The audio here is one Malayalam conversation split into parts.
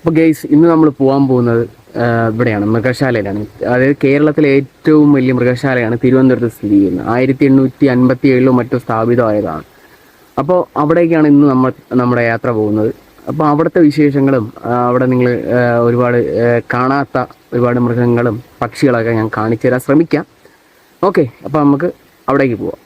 അപ്പോൾ ഗൈസ്, ഇന്ന് നമ്മൾ പോകാൻ പോകുന്നത് ഇവിടെയാണ്, മൃഗശാലയിലാണ്. അതായത് കേരളത്തിലെ ഏറ്റവും വലിയ മൃഗശാലയാണ് തിരുവനന്തപുരത്ത് സ്ഥിതി ചെയ്യുന്നത്. 1857 മറ്റോ സ്ഥാപിതമായതാണ്. അപ്പോൾ അവിടേക്കാണ് ഇന്ന് നമ്മുടെ യാത്ര പോകുന്നത്. അപ്പോൾ അവിടുത്തെ വിശേഷങ്ങളും അവിടെ നിങ്ങൾ ഒരുപാട് കാണാത്ത ഒരുപാട് മൃഗങ്ങളും പക്ഷികളൊക്കെ ഞാൻ കാണിച്ചു തരാൻ ശ്രമിക്കാം. ഓക്കെ, അപ്പോൾ നമുക്ക് അവിടേക്ക് പോവാം.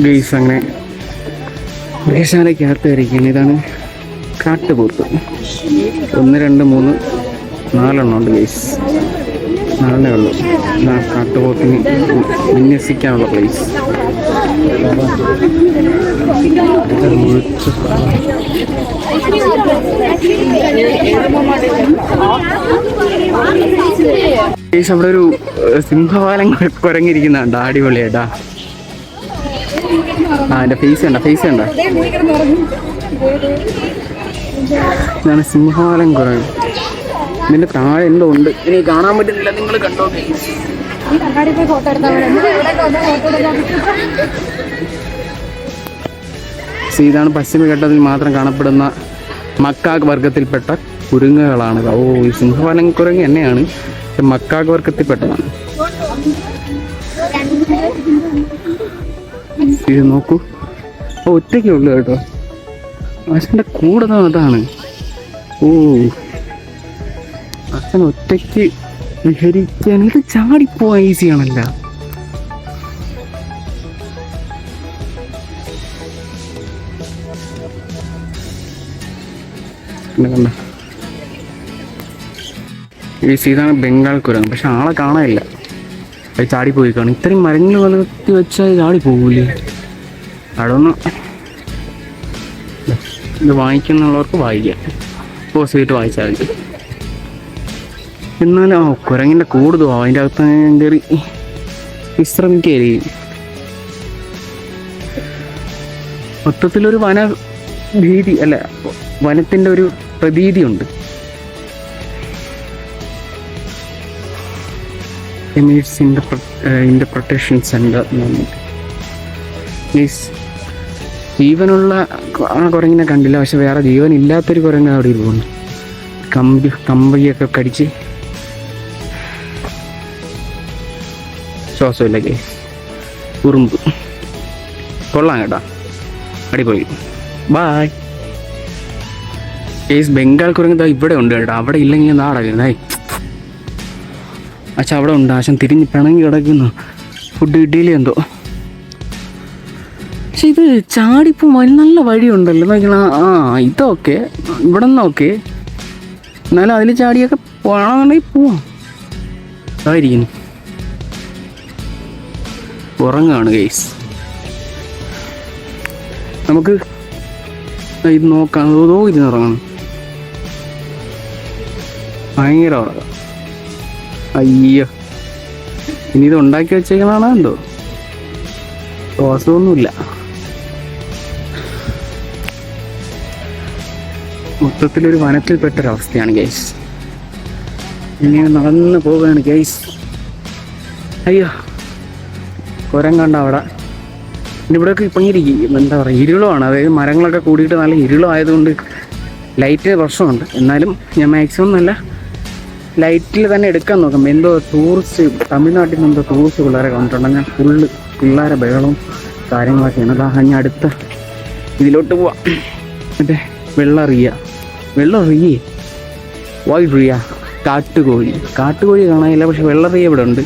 ഗൈസ്, അങ്ങനെ മൃഗശാലയ്ക്കകത്ത് കയറിയിരിക്കുകയാണ്. ഇതാണ് കാട്ടുപോത്ത്. 1 2 3 4 ഉണ്ട് ഗൈസ്. 4 ഉള്ളു. കാട്ടുപോത്തിന് വിന്യസിക്കാനുള്ള പ്ലേസ്. ഗൈസ്, അവിടെ ഒരു സിംഹവാലം കുരങ്ങിരിക്കുന്നുണ്ട്. അടിപൊളിയായിട്ടാ. എൻ്റെ ഫേസ് കണ്ട. ഇതാണ് സിംഹവാലം കുരങ്ങ്. ഇതിൻ്റെ താഴെ എന്തോ ഉണ്ട്, ഇനി കാണാൻ പറ്റുന്നില്ല. നിങ്ങൾ കണ്ടോ? ഇതാണ് പശ്ചിമഘട്ടത്തിൽ മാത്രം കാണപ്പെടുന്ന മക്കാക്ക് വർഗത്തിൽപ്പെട്ട കുരങ്ങുകളാണ്. ഓ, ഈ സിംഹവാലം കുരങ്ങ് തന്നെയാണ്, മക്കാക്ക് വർഗത്തിൽപ്പെട്ടതാണ്. ഇത് നോക്കൂ, ഒറ്റയ്ക്കേ ഉള്ളു കേട്ടോ. അച്ഛൻ്റെ കൂടെ അതാണ്. ഓ, അച്ഛൻ ഒറ്റയ്ക്ക് വിഹരിക്കാൻ. ഇത് ചാടിപ്പോവാൻ ഈസിയാണല്ല. കണ്ട, ഇതാണ് ബംഗാൾ കുരങ്ങ്. പക്ഷെ ആളെ കാണാനില്ല, അത് ചാടിപ്പോയി കാണും. ഇത്രയും മരങ്ങൾ വളർത്തി വെച്ചാൽ ചാടിപ്പോകൂലേ? അതൊന്ന് ഇത് വാങ്ങിക്കുന്നുള്ളവർക്ക് വായിക്കാം, പോസ് ചെയ്തിട്ട് വായിച്ചാൽ മതി. എന്നാലും കുരങ്ങിൻ്റെ കൂടുതൽ അതിൻ്റെ അകത്ത് കയറി വിശ്രമിക്കുകയായിരിക്കും. മൊത്തത്തിലൊരു വനഭീതി അല്ല, വനത്തിൻ്റെ ഒരു പ്രതീതിയുണ്ട്. Interpretation centre. ജീവനുള്ള കുരങ്ങിനെ കണ്ടില്ല, പക്ഷെ വേറെ ജീവനില്ലാത്തൊരു കുരങ്ങ് അവിടെ ഇരിക്കുന്നു. കമ്പിയൊക്കെ കടിച്ച് ശ്വാസമില്ല. ഉറുമ്പ് കൊള്ളാം കേട്ടോ, അടിപൊളി. ബായ്. ബംഗാൾ കുരങ്ങ് ഇവിടെ ഉണ്ട് കേട്ടോ. അവിടെ ഇല്ലെങ്കിൽ നാടകേ. അച്ഛൻ അവിടെ ഉണ്ട്. ആശൻ തിരിഞ്ഞ് പിണങ്ങി കിടക്കുന്നു. ഫുഡ് കിട്ടിയില്ലേ എന്തോ. പക്ഷെ ഇത് ചാടിപ്പോ നല്ല വഴിയുണ്ടല്ലോ നോക്കണം. ഇതൊക്കെ ഇവിടെ നിന്നൊക്കെ, എന്നാലും അതിൽ ചാടിയൊക്കെ പോകണമെന്നുണ്ടെങ്കിൽ പോവാം. അതായിരിക്കുന്നു. ഉറങ്ങാണ് ഗൈസ്. നമുക്ക് ഇത് നോക്കാം. ഇരുന്നുറങ്ങണം. ഭയങ്കര ഉറക്കം. അയ്യോ, ഇനി ഇത് ഉണ്ടാക്കി വെച്ചേക്കണാണോ എന്തോ, ശ്വാസമൊന്നുമില്ല. മൊത്തത്തിലൊരു വനത്തിൽപ്പെട്ടൊരവസ്ഥയാണ് ഗൈസ്. ഇങ്ങനെ നടന്ന് പോവുകയാണ് ഗൈസ്. അയ്യോ, കുരങ്ങണ്ട അവിടെ. ഇവിടെയൊക്കെ ഇപ്പം ഇരിക്കും, എന്താ പറയുക, ഇരുളമാണ്. അതായത് മരങ്ങളൊക്കെ കൂടിയിട്ട് നല്ല ഇരുളമായതുകൊണ്ട് ലൈറ്റ് പ്രശ്നമുണ്ട്. എന്നാലും ഞാൻ മാക്സിമം നല്ല ലൈറ്റിൽ തന്നെ എടുക്കാൻ നോക്കാം. എന്തോ ടൂറിസ്റ്റ്, തമിഴ്നാട്ടിൽ നിന്ന് എന്തോ ടൂറിസ്റ്റ് പിള്ളേരെ കണ്ടിട്ടുണ്ട്. ഞാൻ പിള്ളേരെ ബഹളവും കാര്യങ്ങളൊക്കെയാണ്. അതാ ഞാൻ അടുത്ത ഇതിലോട്ട് പോവാം. മറ്റേ വെള്ളറിയ വൈറിയ കാട്ടുകോഴി കാണാനില്ല, പക്ഷെ വെള്ളറിയ ഇവിടെ ഉണ്ട്.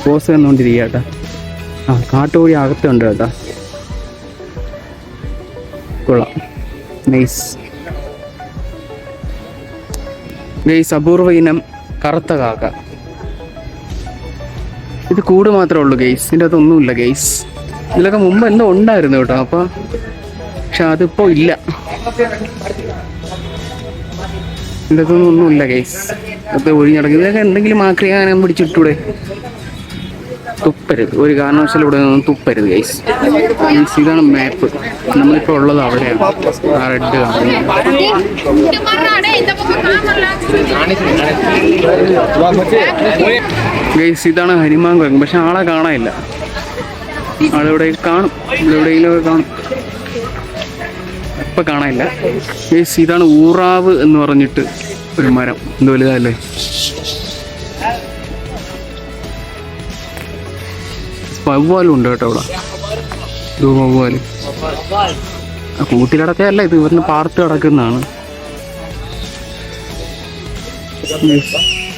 പോസ് തന്നുകൊണ്ടിരിക്കുക കേട്ടോ. ആ, കാട്ടുകോഴി അകത്തുണ്ട് കേട്ടോ. കൊള്ളാം, നൈസ് ഗൈസ്. അപൂർവ ഇനം കറുത്ത കാക്ക. ഇത് കൂട് മാത്രമേ ഉള്ളൂ ഗൈസ്, ഇതിൻ്റെ അകത്തൊന്നുമില്ല ഗൈസ്. ഇതിലൊക്കെ മുമ്പ് എന്തോ ഉണ്ടായിരുന്നു കേട്ടോ, അപ്പോൾ പക്ഷെ അതിപ്പോൾ ഇല്ല. ഇതിൻ്റെ അകത്തൊന്നും ഒന്നുമില്ല ഗൈസ്. അത് ഒഴിഞ്ഞടങ്ങി. ഇതൊക്കെ എന്തെങ്കിലും ആക്രിയാകാൻ പിടിച്ചിട്ടൂടെ? തുപ്പരുത്, ഒരു കാരണവശാലും ഇവിടെ നിന്നും തുപ്പരുത് ഗൈസ്. ഇതാണ് മാപ്പ്. നമ്മളിപ്പോൾ ഉള്ളത് അവിടെയാണ്, ആ റെഡ് കാണുന്നത്. ഗൈസ് ഇതാണ് ഹനുമാൻ കുരങ്ങ്, പക്ഷെ ആളെ കാണാനില്ല. ആളിവിടെ കാണും, എവിടെയെങ്കിലും കാണും, ഇപ്പം കാണാനില്ല ഗൈസ്. ഇതാണ് ഊറാവ് എന്ന് പറഞ്ഞിട്ട് ഒരു മരം, എന്ത് വലുതല്ലേ. വവ്വാലും ഉണ്ട് കേട്ടോ ഇവിടെ. ഇത് വവ്വാല് കൂട്ടിലടക്കല്ല, ഇത് ഇവരിന് പാർത്ത് കിടക്കുന്നതാണ്.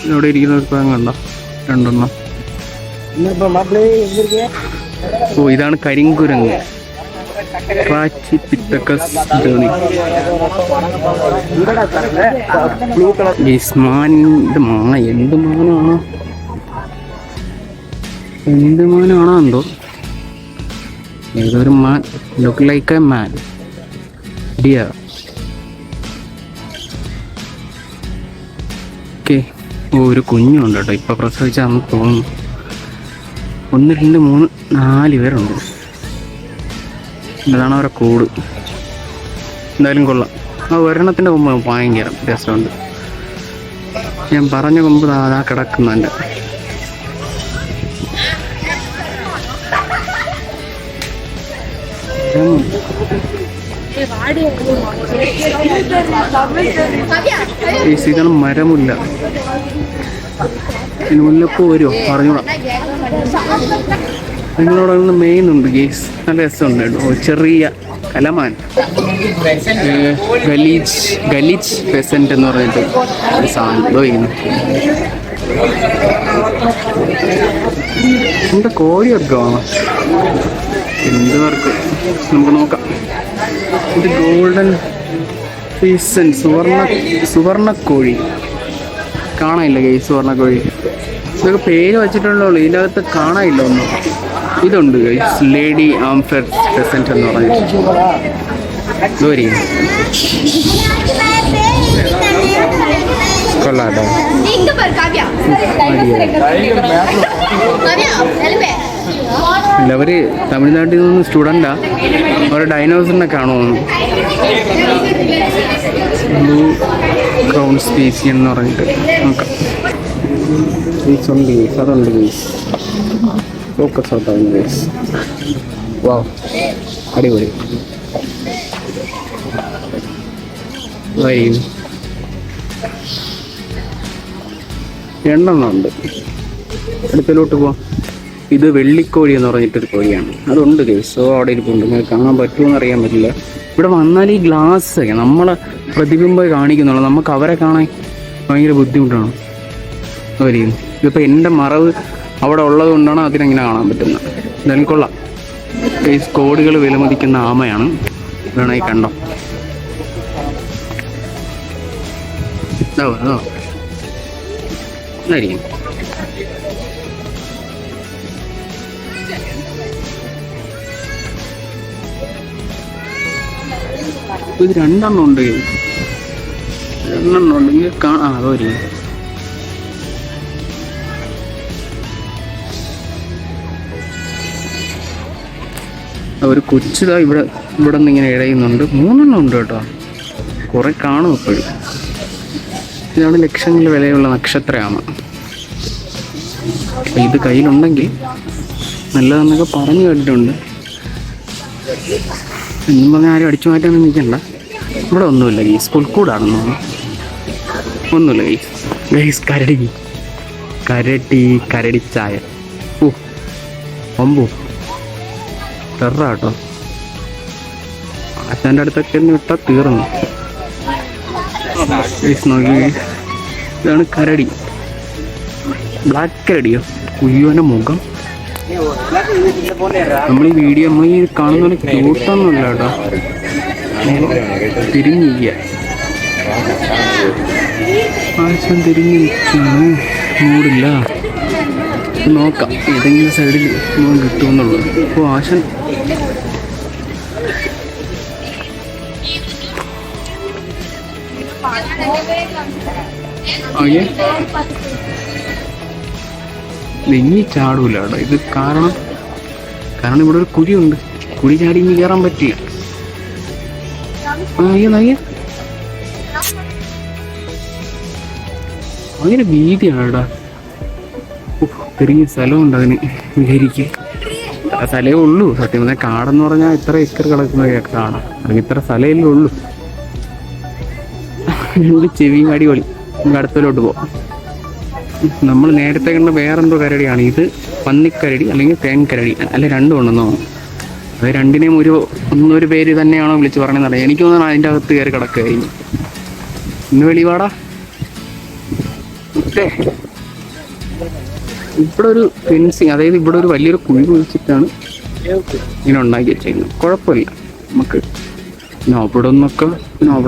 ഇവിടെ ഇരിക്കുന്ന ഒരു കുരങ്ങുണ്ടോ, രണ്ടെണ്ണം. ഓ, ഇതാണ് കരിങ്കുരങ്ങ്. എന്ത് മാനാണോ എന്തോ, ഏതൊരു മാൻ, look like a man, deer. Okay, ഒരു കുഞ്ഞുണ്ട് കേട്ടോ, ഇപ്പം പ്രസവിച്ചാന്ന് തോന്നുന്നു. 1 2 3 4 പേരുണ്ട്. ഇതാണ് അവരെ കൂട്. എന്തായാലും കൊള്ളാം. ആ ഒരെണ്ണത്തിൻ്റെ കൊമ്പ് ഭയങ്കര രസമുണ്ട്. ഞാൻ പറഞ്ഞ കൊമ്പ് അതാ കിടക്കുന്നുണ്ട്. ഇതാണ് മരമുല്ല. മുല്ലപ്പൂ വരുമോ പറഞ്ഞോളാം. നിങ്ങളവിടെ നിന്ന് മെയിനുണ്ട് ഗേസ്, നല്ല രസമുണ്ട് കേട്ടോ. ചെറിയ കലമാൻ, ഗലീച്ച് പെസൻറ്റ് എന്ന് പറഞ്ഞിട്ട് ഒരു സാധനം ഇരിക്കുന്നു. എന്താ കോഴിയൊക്കെയാണോ, എന്ത് വർക്ക് നമുക്ക് നോക്കാം. ഇത് ഗോൾഡൻ ഫീസൻ, സുവർണക്കോഴി കാണാനില്ല ഗൈസ്. സുവർണക്കോഴി ഇതൊക്കെ പേര് വെച്ചിട്ടുള്ളൂ, ഇതിനകത്ത് കാണാനില്ല ഒന്നും. ഇതുണ്ട് ഗൈസ്, ലേഡി ആംഫർ പെസൻറ്റ് എന്ന് പറഞ്ഞിട്ട്. ദൂരി കൊള്ളാട്ടോ. അല്ല, അവര് തമിഴ്നാട്ടിൽ നിന്ന് സ്റ്റുഡൻ്റാ, അവരെ ഡൈനോസറിനെ കാണുമെന്ന്. ബ്ലൂ ക്രൗൺ സ്പീസി എന്ന് പറഞ്ഞിട്ട് നോക്കാം. അതുണ്ട് ഗൈസ്, ഫോക്കസ് ഔട്ടാവുന്നു ഗൈസ്. വാ, അടിപൊളി. രണ്ടെണ്ണം ഉണ്ട്. അടുത്തിലോട്ട് പോവാം. ഇത് വെള്ളിക്കോഴി എന്ന് പറഞ്ഞിട്ടൊരു കോഴിയാണ്, അതുണ്ട് ഗൈസ്. സോ അവിടെ ഇരിപ്പുണ്ട്, നിങ്ങൾക്ക് കാണാൻ പറ്റുമെന്ന് അറിയാൻ പറ്റില്ല. ഇവിടെ വന്നാൽ ഈ ഗ്ലാസ് നമ്മളെ പ്രതിബിംബം കാണിക്കുന്നുള്ളൂ, നമുക്ക് അവരെ കാണാൻ ഭയങ്കര ബുദ്ധിമുട്ടാണ്. ഇതിപ്പോൾ എൻ്റെ മറവ് അവിടെ ഉള്ളത് കൊണ്ടാണ് അതിനെങ്ങനെ കാണാൻ പറ്റുന്നത്. എന്തായാലും കൊള്ളാം ഗൈസ്. കോടികൾ വിലമതിക്കുന്ന ആമയാണ്, വേണമെങ്കിൽ കണ്ടോ. ഇതായിരിക്കും. ഇത് രണ്ടെണ്ണം ഉണ്ട്, ഇങ്ങനെ കാണാം. അതൊരു ഒരു കൊച്ചിതാ ഇവിടെ നിന്ന് ഇങ്ങനെ ഇഴയുന്നുണ്ട്. 3 ഉണ്ട് കേട്ടോ, കുറെ കാണും എപ്പോഴും. ഇതാണ് ലക്ഷങ്ങൾ വിലയുള്ള നക്ഷത്രമാണ്. അപ്പം ഇത് കയ്യിലുണ്ടെങ്കിൽ നല്ലതെന്നൊക്കെ പറഞ്ഞു കേട്ടിട്ടുണ്ട്. എന്നും പറഞ്ഞാൽ ആരും അടിച്ചു മാറ്റാനൊന്നും നിൽക്കണ്ട. ഇവിടെ ഒന്നുമില്ല ഗൈസ്, പുൽക്കൂടാണെന്ന് തോന്നുന്നു. ഒന്നുമില്ല ഗൈസ്. കരടിച്ചായ ഒമ്പു ടെറാട്ടോ. ആശാൻ്റെ അടുത്തൊക്കെ ഒന്ന് വിട്ടാൽ തീർന്നു. നോക്കി, ഇതാണ് കരടി. ബ്ലാക്ക് കരടിയോ? കുയ്യോൻ്റെ മുഖം. നമ്മൾ ഈ കാണുന്ന ക്യൂട്ടൊന്നുമില്ല കേട്ടോ, തിരിഞ്ഞിരിക്കുക. ആശാൻ തിരിഞ്ഞ് നിൽക്കാണ്, മൂടില്ല. നോക്കാം ഏതെങ്കിലും സൈഡിൽ കിട്ടുമെന്നുള്ളത്. അപ്പോൾ ആശാൻ നെഞ്ഞി ചാടൂല കേട്ടോ ഇത്. കാരണം ഇവിടെ ഒരു കുഴിയുണ്ട്. കുഴി ചാടി ഇനി കയറാൻ പറ്റില്ല. അങ്ങനെ വീതിയാണ് കേട്ടോ. ചെറിയ സ്ഥലമുണ്ട് അതിന് വിഹരിക്ക്. സ്ഥലമേ ഉള്ളൂ സത്യം പറഞ്ഞാൽ. കാടെന്ന് പറഞ്ഞാൽ ഇത്ര ഏക്കർ കിടക്കുന്ന കാണാം. അല്ലെങ്കിൽ ഇത്ര സ്ഥലമല്ലേ ഉള്ളൂ. ചെവിയും അടിപൊളി. നമുക്ക് അടുത്തോട്ട് പോവാം. നമ്മൾ നേരത്തെ കണ്ട വേറെന്തോ കരടിയാണ് ഇത്. പന്നിക്കരടി അല്ലെങ്കിൽ തേൻകരടി, അല്ലെ രണ്ടും ഉണ്ടെന്നോ. അത് രണ്ടിനെയും ഒന്നൊരു പേര് തന്നെയാണോ വിളിച്ച് പറഞ്ഞതെന്നറിയാം. എനിക്ക് തോന്നുന്നു അതിൻ്റെ അകത്ത് കയറി കിടക്കുകയായിരുന്നു. ഇന്ന് വെളിവാടാ. ഇവിടെ ഒരു ഫെൻസിങ്, അതായത് ഇവിടെ ഒരു വലിയൊരു കുഴി കുഴിച്ചിട്ടാണ് ഇങ്ങനെ ഉണ്ടാക്കി വെച്ചേക്കുന്നത്. കുഴപ്പമില്ല നമുക്ക്. അവിടെ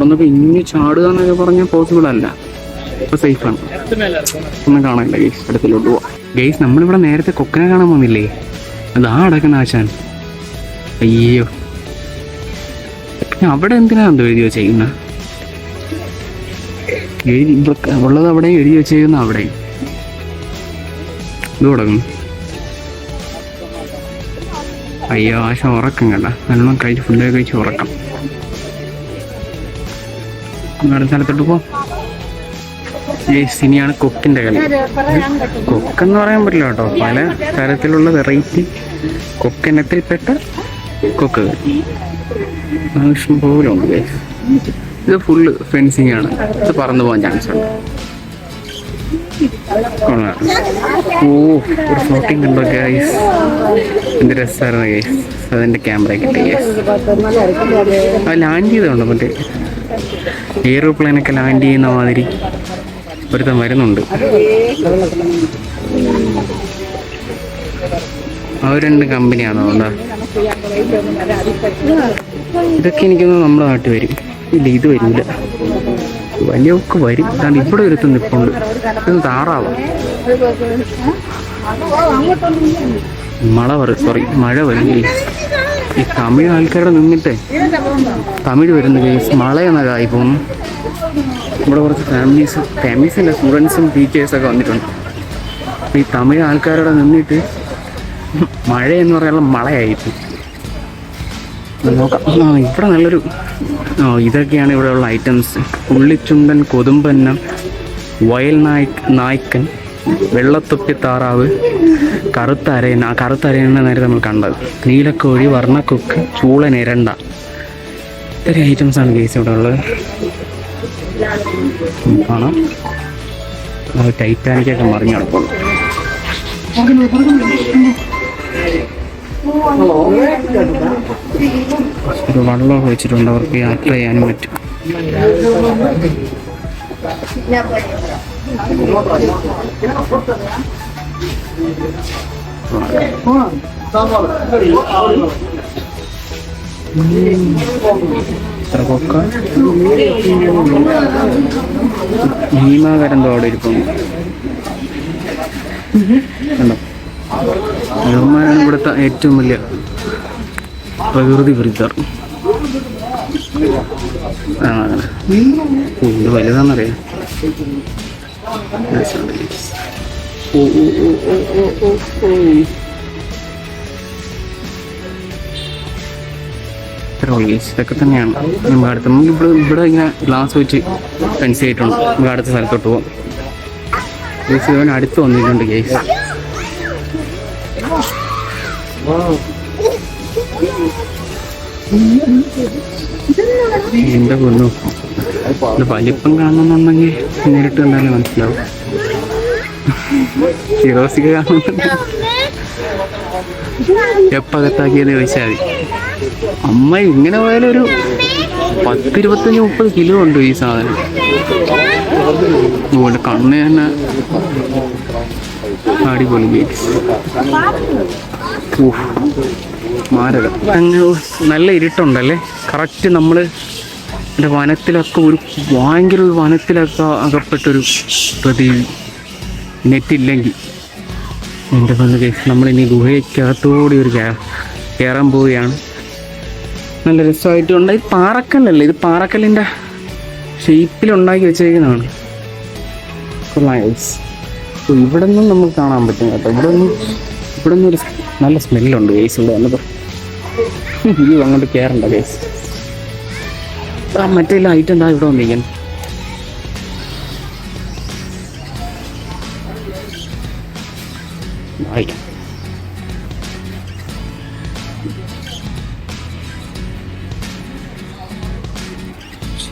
നിന്നൊക്കെ ഇനി ചാടുക എന്നൊക്കെ പറഞ്ഞാൽ പോസിബിൾ അല്ല. ഇപ്പൊ സേഫാണ്. ഒന്നും കാണാനില്ല ഗെയ്സ്. അടുത്തിലോട്ട് പോവാം ഗെയ്സ്. നമ്മളിവിടെ നേരത്തെ കൊക്കനെ കാണാൻ വന്നില്ലേ? അതാ അടക്കുന്ന ആശാൻ. അയ്യോ, അവിടെ എന്തിനാ എന്തോ എഴുതി വെച്ചേക്കുന്ന? ഉള്ളത് അവിടെ എഴുതി വെച്ചേക്കുന്ന അവിടെ ഇത് തുടങ്ങും. അയ്യോ, ആശാൻ ഉറക്കം കണ്ട. നല്ലോണം കഴിച്ച് ഫുഡൊക്കെ കഴിച്ച് ഉറക്കം. അടുത്ത സ്ഥലത്തോട്ട് പോ. ഇനിയാണ് കൊക്കിൻ്റെ കളി. കൊക്കെന്ന് പറയാൻ പറ്റില്ല കേട്ടോ. പല തരത്തിലുള്ള വെറൈറ്റി കൊക്കിനത്തിൽപ്പെട്ട കൊക്കുകൾ ആവശ്യം പോലും ഉണ്ട്. ഇത് ഫുള്ള് ഫെൻസിങ് ആണ്. ഇത് പറന്നു പോകാൻ ചാൻസ് ഉണ്ട്. ഒരു ഫ്ലോട്ടിങ് ഉണ്ടോ ഗൈസ്? എന്ത് രസമായിരുന്നു ഗൈസ്. അതെൻ്റെ ക്യാമറ കിട്ടി ഗൈസ്. അത് ലാൻഡ് ചെയ്തുണ്ടോ? മറ്റേ എയറോപ്ലെയിനൊക്കെ ലാൻഡ് ചെയ്യുന്ന മാതിരി ഒരുത്തൻ വരുന്നുണ്ട്. അവർ 2 കമ്പനിയാണോ? അതുകൊണ്ടാ ഇതൊക്കെ എനിക്കൊന്ന് നമ്മുടെ നാട്ടിൽ വരും. ഇല്ല, ഇത് വരില്ല. വലിയൊക്കെ വരും. കാരണം ഇവിടെ ഒരുത്തം നിൽപ്പുണ്ട്. ഇത് താറാവാ. മഴ വരും. ഈ തമിഴ് ആൾക്കാരുടെ നിന്നിട്ടേ തമിഴ് വരുന്ന കേസ് മഴ എന്നതാ. ഇപ്പം ഇവിടെ കുറച്ച് ഫാമിലീസില്ല, സ്റ്റുഡൻസും ടീച്ചേഴ്സൊക്കെ വന്നിട്ടുണ്ട്. ഈ തമിഴ് ആൾക്കാരുടെ നിന്നിട്ട് മഴ എന്ന് പറയാനുള്ള മഴയായിപ്പോൾ നോക്കാം. ഇവിടെ നല്ലൊരു ഇതൊക്കെയാണ് ഇവിടെയുള്ള ഐറ്റംസ്. ഉള്ളിച്ചുണ്ടൻ, കൊതുമ്പന്നം, വയൽ നായ്ക്കൻ, വെള്ളത്തൊപ്പി താറാവ്, കറുത്തരയൻ. ആ കറുത്തരയനെ നേരെ നമ്മൾ കണ്ടത്. നീലക്കോഴി, വർണ്ണക്കൊക്ക്, ചൂളൻ, എരണ്ട. ഇത്തരം ഐറ്റംസാണ് കേസ് ഇവിടെ ഉള്ളത്. കാണാം. ടൈറ്റാനിക്കൊക്കെ മറിഞ്ഞ് കിടക്കുള്ളൂ. ഒരു വള്ളമൊക്കെ വെച്ചിട്ടുണ്ട്. അവർക്ക് യാത്ര ചെയ്യാനും പറ്റും. ഭീമാകരന്തോ അവിടെ ഇരിക്കുന്നു. ഇവന്മാരാണ് ഇവിടുത്തെ ഏറ്റവും വലിയ പ്രകൃതി വിരുദ്ധർ. ഇത് വലുതാണെന്നറിയാം. ഇത്ര ഉള്ളു കേസ്. ഇതൊക്കെ തന്നെയാണ് നമുക്ക് അടുത്ത്. നമുക്ക് ഇവിടെ ഇങ്ങനെ ഗ്ലാസ് വെച്ച് ഫെൻസ് ചെയ്തിട്ടുണ്ട്. നമുക്ക് അടുത്ത സ്ഥലത്തോട്ട് പോകാം കേസ്. ഇവൻ അടുത്ത് വന്നിട്ടുണ്ട് കേസ്. എന്റെ പൊന്നു, ഇത് വലിപ്പം കാണുന്നുണ്ടെങ്കിൽ നേരിട്ട് കണ്ടാലേ മനസ്സിലാവും. ഫിറോസിക കാണുന്നുണ്ട്. എപ്പകത്താക്കിയെന്ന് ചോദിച്ചാൽ മതി. അമ്മ ഇങ്ങനെ പോയാലും ഒരു 10-25-30 കിലോ ഉണ്ട് ഈ സാധനം. അതുകൊണ്ട് കണ്ണ് തന്നെ അടിപൊളി ബീച്ച്. മാരകം. അങ്ങ് നല്ല ഇരുട്ടുണ്ടല്ലേ. കറക്റ്റ് നമ്മൾ എൻ്റെ വനത്തിലൊക്കെ ഭയങ്കര ഒരു വനത്തിലൊക്കെ അകപ്പെട്ടൊരു പ്രതീതി. നെറ്റില്ലെങ്കിൽ എൻ്റെ വന്ന് കേസ് നമ്മളിനി ഗുഹയ്ക്കകത്തോടെ ഒരു കയറാൻ പോവുകയാണ്. നല്ല രസമായിട്ടുണ്ട്. ഇത് പാറക്കല്ലല്ലേ, ഇത് പാറക്കല്ലിൻ്റെ ഷേപ്പിലുണ്ടാക്കി വെച്ചേക്കുന്നതാണ്. അപ്പോൾ ഇവിടെ നിന്നും നമുക്ക് കാണാൻ പറ്റും കേട്ടോ. ഇവിടെ നിന്നും ഒരു നല്ല സ്മെല്ലുണ്ട് കേസ്. ഇവിടെ വന്നപ്പോൾ ഇത് അങ്ങോട്ട് കയറണ്ട കേസ്. മറ്റേ ലൈറ്റ് എന്താ ഇവിടെ വന്നിരിക്കാൻ.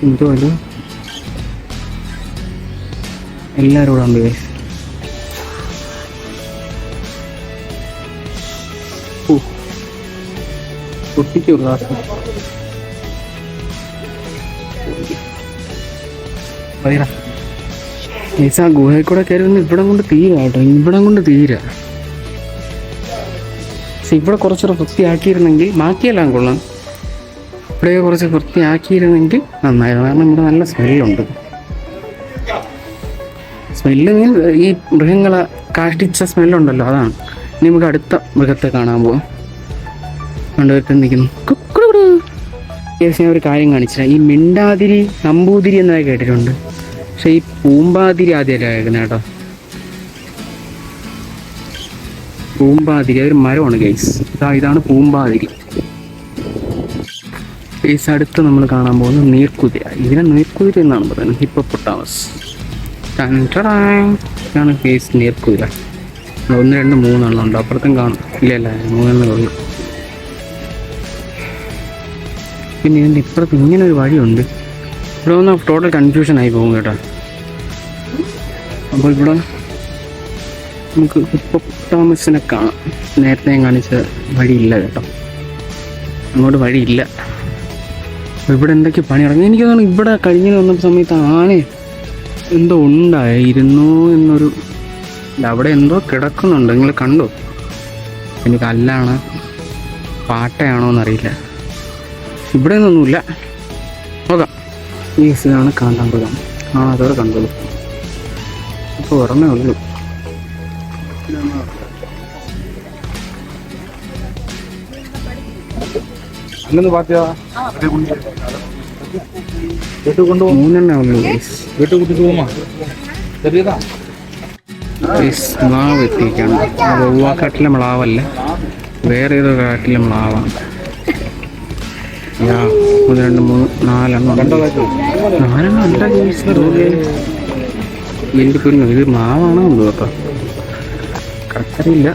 എന്തോ എല്ലാവരും കൂടെ ഉണ്ട് കേസ്. കുട്ടിക്ക് ഒരു ക്ലാസ് ആ ഗുഹയിൽ കൂടെ കയറി വന്ന് ഇവിടം കൊണ്ട് തീരാ കേട്ടോ. ഇവിടം കൊണ്ട് തീരാ. പക്ഷെ ഇവിടെ കുറച്ചുകൂടെ വൃത്തിയാക്കിയിരുന്നെങ്കിൽ ബാക്കിയെല്ലാം കൊള്ളാം. ഇവിടെ കുറച്ച് വൃത്തിയാക്കിയിരുന്നെങ്കിൽ നന്നായിരുന്നു. കാരണം ഇവിടെ നല്ല സ്മെല്ലുണ്ട്. സ്മെല്ല് ഈ മൃഗങ്ങളെ കാഷ്ടിച്ച സ്മെല്ലുണ്ടല്ലോ, അതാണ്. ഇനി നമുക്ക് അടുത്ത മൃഗത്തെ കാണാൻ പോവാം. കണ്ടുവരുത്തി നിൽക്കുന്നു. ഞാൻ ഒരു കാര്യം കാണിച്ചില്ല. ഈ മിണ്ടാതിരി നമ്പൂതിരി എന്നൊക്കെ കേട്ടിട്ടുണ്ട്. പക്ഷെ ഈ പൂമ്പാതിരി ആദ്യമല്ല കേൾക്കുന്നത് കേട്ടോ. പൂമ്പാതിരി അതൊരു മരമാണ് ഗൈസ്. ഇതാണ് പൂമ്പാതിരി ഗൈസ്. അടുത്ത് നമ്മൾ കാണാൻ പോകുന്നത് നീർക്കുതിര. ഇതിനെ നീർക്കുതിര എന്നാണ് പറയുന്നത്. ഹിപ്പോപ്പൊട്ടാമസ് ഇതാണ് ഗൈസ് നീർക്കുതിര. 1, 2, 3 എണ്ണം ഉണ്ട്. അപ്പുറത്തും കാണും. ഇല്ല 3 എണ്ണേ ഉള്ളൂ. പിന്നെ ഇതിൻ്റെ ഇപ്പുറത്ത് ഇങ്ങനെ ഒരു വഴിയുണ്ട്. ഇവിടെ വന്ന് ടോട്ടൽ കൺഫ്യൂഷൻ ആയി പോകും കേട്ടോ. അപ്പോൾ ഇവിടെ നമുക്ക് ഹിപ്പോപ്പൊട്ടാമസിനെ കാണാം. നേരത്തെ ഞാൻ കാണിച്ച വഴിയില്ല കേട്ടോ, അങ്ങോട്ട് വഴിയില്ല. അപ്പോൾ ഇവിടെ എന്തൊക്കെ പണി ഇറങ്ങി. എനിക്ക് തോന്നുന്നു ഇവിടെ കഴിഞ്ഞ വന്ന സമയത്ത് എന്തോ ഉണ്ടായിരുന്നു എന്നൊരു അവിടെ എന്തോ കിടക്കുന്നുണ്ട്. നിങ്ങൾ കണ്ടോ? എനിക്ക് കല്ലാണ് പാട്ടയാണോ എന്നറിയില്ല. ഇവിടെ നിന്നൊന്നുമില്ല. നോക്കാം. ഈ ഇതാണ് കാണ്ടാമൃഗം. അതോടെ കണ്ടോളൂ. ഇപ്പോൾ ഉറമേ ഉള്ളൂ. മൂന്നെണ്ണേ ഉള്ളൂ. മ്ലാവ് എത്തിയിരിക്കുകയാണ്. വവ്വാക്കാട്ടിലെ മ്ലാവല്ല, വേറെ ഏതോ കാട്ടിലെ മ്ലാവാണ്. 1, 2, 3, 4 എണ്ണം അല്ല എൻ്റെ പൊന്നു. ഇത് മാവാണോ എന്തോ കേട്ടോ, കറക്റ്ററിയില്ല.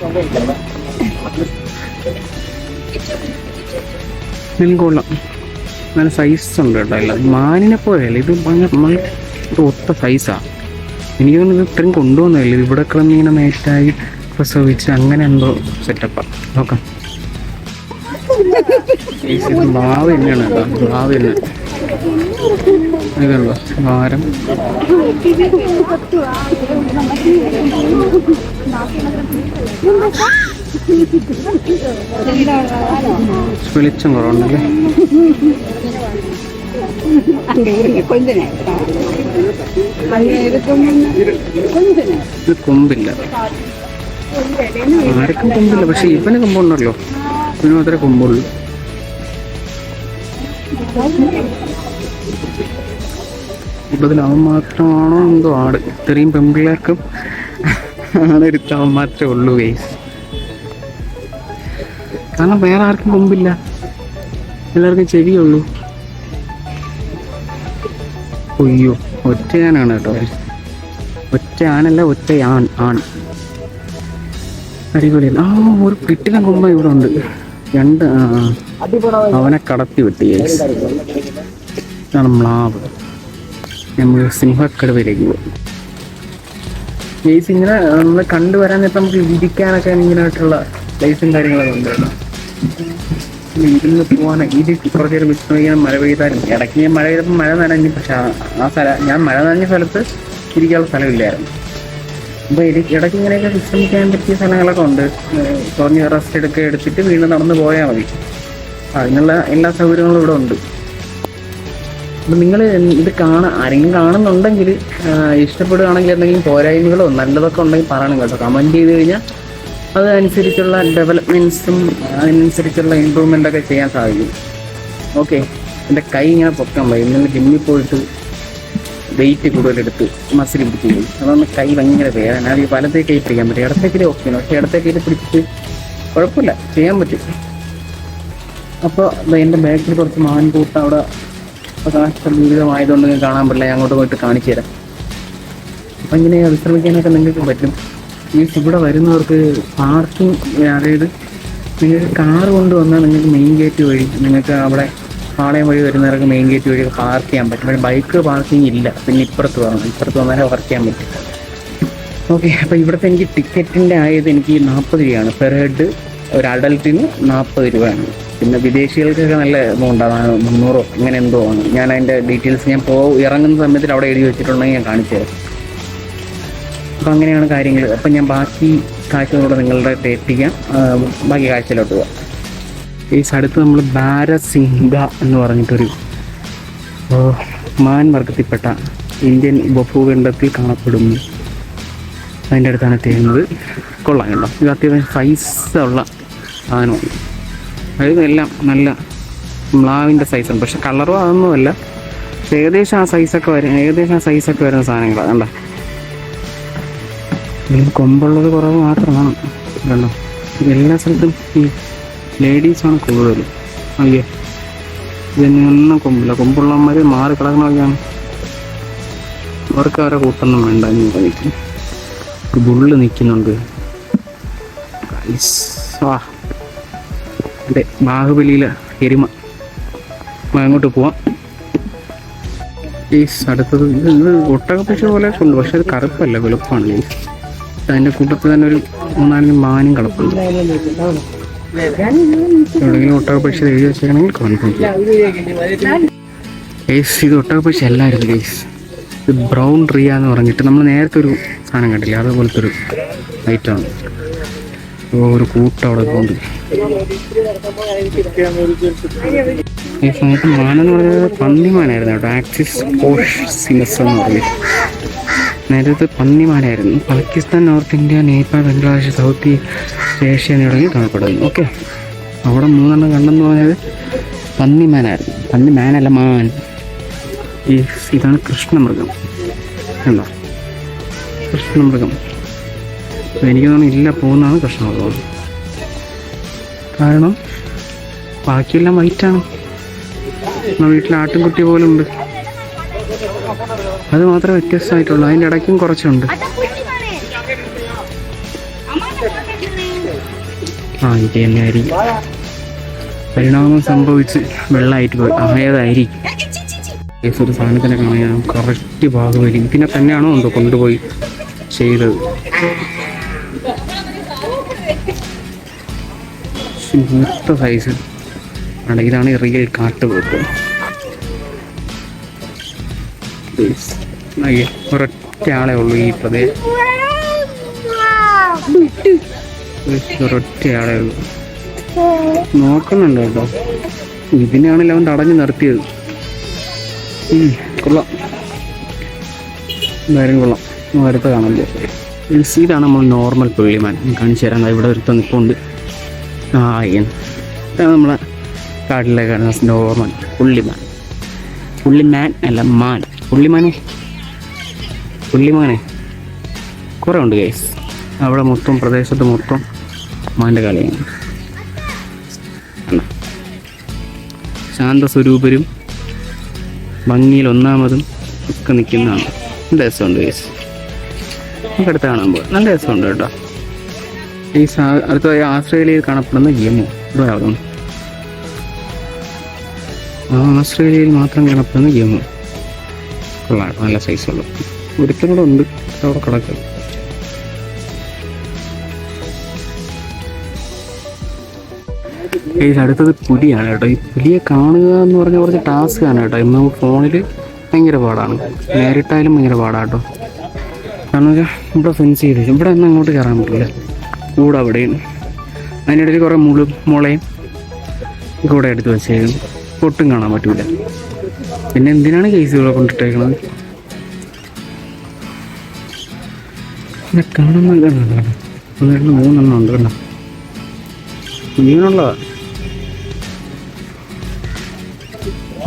കൊള്ളാം. നല്ല സൈസ് ഉണ്ട് കേട്ടോ. ഇല്ല മാനിനെ പോലെയല്ല, ഇത് ഭയങ്കര ഒത്ത സൈസാണ്. എനിക്ക് തോന്നുന്നു ഇത് ഇത്രയും കൊണ്ടുപോകുന്നില്ല. ഇവിടെ ക്രമീണ നേറ്റായി പ്രസവിച്ച് അങ്ങനെ എന്തോ സെറ്റപ്പാണ്. നോക്കാം. മാവ് തന്നെയാണ് കേട്ടോ. മാവ് തന്നെ ഇതുണ്ടോ ഭാരം. വെളിച്ചം കുറവുണ്ടല്ലേ. ഇത് കൊമ്പില്ല, ആർക്കും കൊമ്പില്ല. പക്ഷെ ഇവന് കൊമ്പുണ്ടല്ലോ, ഇവന് മാത്രമേ കൊമ്പുള്ളൂ. ഇപ്പതിൽ അവൻ മാത്രമാണോ എന്തോ ആട്. ഇത്രയും പെൺപിള്ളേർക്കും ആണെടുത്ത് അവൻ മാത്രമേ ഉള്ളൂ ഗൈസ്. കാരണം വേറെ ആർക്കും കൊമ്പില്ല. എല്ലാവർക്കും ചെവിയുള്ളൂ. അയ്യോ, ഒറ്റയാനാണ് കേട്ടോ. ഒറ്റ ആനല്ല, ഒറ്റ ആൺ. അടിപൊളിയാണ്. ഒരു കിട്ടിലും കൊമ്പ ഇവിടെ ഉണ്ട്. രണ്ട് അവനെ കടത്തി വിട്ട്. ഇതാണ് മ്ലാവ്. നമ്മൾ സിംഹക്കടവിലേക്ക് പോകും. ഇങ്ങനെ നമ്മൾ കണ്ടുവരാൻ നേരത്തെ നമുക്ക് ഇരിക്കാനൊക്കെ ഇങ്ങനെയായിട്ടുള്ള പ്ലേസും കാര്യങ്ങളൊക്കെ ഉണ്ട്. ഇരുന്ന് പോകാൻ ഇത് കുറച്ച് നേരം വിശ്രമിക്കാൻ. മഴ പെയ്താലും ഇടയ്ക്ക് ഞാൻ മഴ പെയ്തപ്പോൾ മഴ നനഞ്ഞു. പക്ഷെ ഞാൻ മഴ നനഞ്ഞ സ്ഥലത്ത് ഇരിക്കാനുള്ള സ്ഥലമില്ലായിരുന്നു. അപ്പോൾ ഇടയ്ക്ക് ഇങ്ങനെയൊക്കെ വിശ്രമിക്കാൻ പറ്റിയ സ്ഥലങ്ങളൊക്കെ ഉണ്ട്. കുറഞ്ഞ റെസ്റ്റ് എടുത്തിട്ട് വീണ്ടും നടന്ന് പോയാൽ മതി. അതിനുള്ള എല്ലാ സൗകര്യങ്ങളും ഇവിടെ ഉണ്ട്. അപ്പം നിങ്ങൾ ഇത് ആരെങ്കിലും കാണുന്നുണ്ടെങ്കിൽ, ഇഷ്ടപ്പെടുകയാണെങ്കിൽ എന്തെങ്കിലും പോരായ്മകളോ നല്ലതൊക്കെ ഉണ്ടെങ്കിൽ പറയണം കേട്ടോ. കമൻറ്റ് ചെയ്ത് കഴിഞ്ഞാൽ അതനുസരിച്ചുള്ള ഡെവലപ്മെൻറ്റ്സും അതിനനുസരിച്ചുള്ള ഇമ്പ്രൂവ്മെൻ്റൊക്കെ ചെയ്യാൻ സാധിക്കും. ഓക്കെ, എൻ്റെ കൈ ഇങ്ങനെ പൊക്കാൻ പോയി. ഇന്നലെ ജിമ്മിൽ പോയിട്ട് വെയിറ്റ് കൂടുതലെടുത്ത് മസിൽ പിടിക്കുകയും അതൊന്ന് കൈ ഭയങ്കര വേദന. അത് വലത്തേ കൈ പിടിക്കാൻ പറ്റും, ഇടത്തേക്കിൽ ഓക്കെയാണ്. പക്ഷേ ഇടത്തേ കൈ പിടിച്ചിട്ട് കുഴപ്പമില്ല, ചെയ്യാൻ പറ്റും. അപ്പോൾ എൻ്റെ ബാക്കിൽ കുറച്ച് മാൻകൂട്ടം അവിടെ പ്രകാശപൂരിതമായതുകൊണ്ട് നിങ്ങൾക്ക് കാണാൻ പറ്റില്ല. ഞാൻ അങ്ങോട്ട് പോയിട്ട് കാണിച്ചു തരാം. അപ്പം ഇങ്ങനെ വിശ്രമിക്കാനൊക്കെ നിങ്ങൾക്ക് പറ്റും. ഇവിടെ വരുന്നവർക്ക് പാർക്കിംഗ്, അതായത് നിങ്ങൾക്ക് കാർ കൊണ്ടുവന്നാൽ നിങ്ങൾക്ക് മെയിൻ ഗേറ്റ് വഴി, നിങ്ങൾക്ക് അവിടെ പാളയം വഴി വരുന്നവർക്ക് മെയിൻ ഗേറ്റ് വഴി പാർക്ക് ചെയ്യാൻ പറ്റും. പക്ഷേ ബൈക്ക് പാർക്കിംഗ് ഇല്ല. പിന്നെ ഇപ്പുറത്ത് വന്നാലേ പാർക്ക് ചെയ്യാൻ പറ്റും. ഓക്കെ, അപ്പോൾ ഇവിടുത്തെ എനിക്ക് ടിക്കറ്റിൻ്റെ ആയത് എനിക്ക് 40 രൂപയാണ് പെർ ഹെഡ്. ഒരു അഡൽട്ടിന് 40 രൂപയാണ്. പിന്നെ വിദേശികൾക്കൊക്കെ നല്ല എമൗണ്ട് ആണ്, 300 ഇങ്ങനെ എന്തോ ആണ്. ഞാൻ അതിൻ്റെ ഡീറ്റെയിൽസ് ഞാൻ ഇറങ്ങുന്ന സമയത്തിൽ അവിടെ എഴുതി വെച്ചിട്ടുണ്ടെങ്കിൽ ഞാൻ കാണിച്ചു തരാം. അപ്പോൾ അങ്ങനെയാണ് കാര്യങ്ങൾ. അപ്പം ഞാൻ ബാക്കി കാഴ്ചകളോട് നിങ്ങളുടെ എത്തിക്കാം. ബാക്കി കാഴ്ചയിലോട്ട് പോകാം. ഈ സ്ഥലത്ത് നമ്മൾ ബാരസിംഗ എന്ന് പറഞ്ഞിട്ടൊരു മാൻ വർഗത്തിൽപ്പെട്ട ഇന്ത്യൻ ഉപഭൂഖണ്ഡത്തിൽ കാണപ്പെടുന്നു. അതിൻ്റെ അടുത്താണ് എത്തിയിരുന്നത്. കൊള്ളാം കേട്ടോ. ഇത് അത്യാവശ്യം സൈസുള്ള സാധനമാണ്. അതായത് എല്ലാം നല്ല മ്ലാവിൻ്റെ സൈസാണ്. പക്ഷെ കളറും അതൊന്നുമല്ല, ഏകദേശം ആ സൈസൊക്കെ വരുന്ന സാധനങ്ങളാണ്. കണ്ടോ, ഇതിൽ കൊമ്പുള്ളത് കുറവ് മാത്രമാണ്. കണ്ടോ, എല്ലാ സ്ഥലത്തും ഈ ലേഡീസാണ് കൂടുതലും. അയ്യോ, ഇതിനൊന്നും കൊമ്പില്ല. കൊമ്പുള്ളവന്മാർ മാറി കിടക്കണമൊക്കെയാണ്. അവർക്ക് അവരെ കൂട്ടൊന്നും വേണ്ട എന്ന് പറഞ്ഞിട്ട് ബുള്ള് നിൽക്കുന്നുണ്ട്. അതെ, ബാഹുബലിയിലെ എരുമ. അങ്ങോട്ട് പോവാം. ഈ അടുത്തത് ഇത് ഒട്ടകപ്പശു പോലെ ഉണ്ട്, പക്ഷെ അത് കറുപ്പല്ല, വെളുപ്പാണ്. അതിൻ്റെ കൂട്ടത്തിൽ തന്നെ ഒരു 3-4 മാനും കിടപ്പുണ്ട്. എവിടെയെങ്കിലും ഒട്ടകപ്പശി എഴുതി വെച്ചേക്കണമെങ്കിൽ കൺഫേം ചെയ്യാം. ഇത് ഒട്ടകപ്പശി അല്ലായിരുന്നു ഗൈസ്. ഇത് ബ്രൗൺ റിയ എന്ന് പറഞ്ഞിട്ട് നമ്മൾ നേരത്തെ ഒരു സാധനം കണ്ടില്ലേ, അതുപോലത്തെ ഒരു ഐറ്റമാണ്. ഒരു കൂട്ടം അവിടെ പോകുന്നുണ്ട്. ഈ സമയത്ത് മാനെന്ന് പറയുന്നത് പന്നിമാനായിരുന്നു കേട്ടോ. ആക്സിസ് പോഷിനസ് എന്ന് പറഞ്ഞിട്ട് നേരത്തെ പന്നിമാനായിരുന്നു. Pakistan, north India, Nepal, Bangladesh, south Asia എന്നിവിടങ്ങളിൽ കാണപ്പെടുന്നു. ഓക്കെ, അവിടെ 3 കണ്ടെന്ന് പറഞ്ഞത് പന്നിമാനായിരുന്നു. പന്നിമാനല്ല, മാൻ. ഇതാണ് കൃഷ്ണമൃഗം. എന്താ കൃഷ്ണമൃഗം? എനിക്ക് തോന്നുന്നു ഇല്ല, പോകുന്നതാണ് കൃഷ്ണമൃഗം. കാരണം ബാക്കിയെല്ലാം വൈറ്റാണ്. നമ്മുടെ വീട്ടിൽ ആട്ടിൻകുട്ടി പോലും ഉണ്ട്. അത് മാത്രമേ വ്യത്യസ്തമായിട്ടുള്ളൂ. അതിൻ്റെ ഇടയ്ക്കും കുറച്ചുണ്ട്. ഇത് തന്നെ ആയിരിക്കും പരിണാമം സംഭവിച്ച് വെള്ളമായിട്ട് പോയി ആയതായിരിക്കും. ഒരു സാധനത്തിനെ കാണാൻ കറക്റ്റ് ബാഹുബലി ഇതിനെ തന്നെയാണോ എന്തോ കൊണ്ടുപോയി ചെയ്തത്. മൂത്ത സൈസ് ആണ്. ഇതാണ് റിയൽ കാട്ടുപോത്ത്. ഒരൊറ്റ ആളെ ഉള്ളൂ ഈ പ്രദേശം. ഒരൊറ്റ ആളെ ഉള്ളൂ. നോക്കുന്നുണ്ട് കേട്ടോ. ഇതിനാണല്ലോ അവൻ തടഞ്ഞു നിർത്തിയത്. കൊള്ളാം, എന്തായാലും കൊള്ളാം. അടുത്ത് കാണാൻ ഇതാണ് നമ്മൾ നോർമൽ പുള്ളിമാൻ. കാണിച്ചു തരാം. ഇവിടെ ഒരുത്ത നിൽപ്പുണ്ട്. ഇതാണ് നമ്മളെ കാട്ടിലേക്ക് കാണുന്ന നോർമൽ പുള്ളിമാൻ. പുള്ളിമാൻ അല്ല, മാൻ. പുള്ളിമാനെ കുറേ ഉണ്ട് ഗൈസ്. അവിടെ മൊത്തം പ്രദേശത്ത് മൊത്തം മാൻ്റെ കളിയാണ്. ശാന്ത സ്വരൂപരും ഭംഗിയിൽ ഒന്നാമതും ഒക്കെ നിൽക്കുന്നതാണ്. നല്ല രസമുണ്ട് ഗൈസ്. നമുക്ക് അടുത്ത് കാണാൻ പോകാം. നല്ല രസമുണ്ട് കേട്ടോ. ഈ അടുത്തതായി ആസ്ട്രേലിയയിൽ കാണപ്പെടുന്ന ഗെയിമോ ഇവിടെ ആകുന്നു. ആസ്ട്രേലിയയിൽ മാത്രം കാണപ്പെടുന്ന ഗെയിമോ കൊള്ളാം. നല്ല സൈസുള്ള ഒരുത്തം കൂടെ ഉണ്ട് അവിടെ കിടക്കുക. ഈ അടുത്തത് പുലിയാണ് കേട്ടോ. ഈ പുലിയെ കാണുക എന്ന് പറഞ്ഞാൽ കുറച്ച് ടാസ്ക്കാണ് കേട്ടോ. ഇന്ന് നമുക്ക് ഫോണിൽ ഭയങ്കര പാടാണ്, നേരിട്ടായാലും ഭയങ്കര പാടാണ് കേട്ടോ. കാരണം വെച്ചാൽ ഇവിടെ ഫെൻസ് ചെയ്ത് ഇവിടെ ഒന്നും അങ്ങോട്ട് കയറാൻ പറ്റില്ല. കൂടെ അവിടെയും അതിനിടയിൽ കുറേ മുളയും കൂടെ എടുത്ത് വെച്ചേക്കും, ഒട്ടും കാണാൻ പറ്റൂല. പിന്നെ എന്തിനാണ് കേസുകളെ കൊണ്ടിട്ടേക്കണത്? പിന്നെ കാണുന്ന കണ്ടോ, 3 ഉണ്ട് കണ്ടോ, ഇങ്ങനെയുള്ളതാ.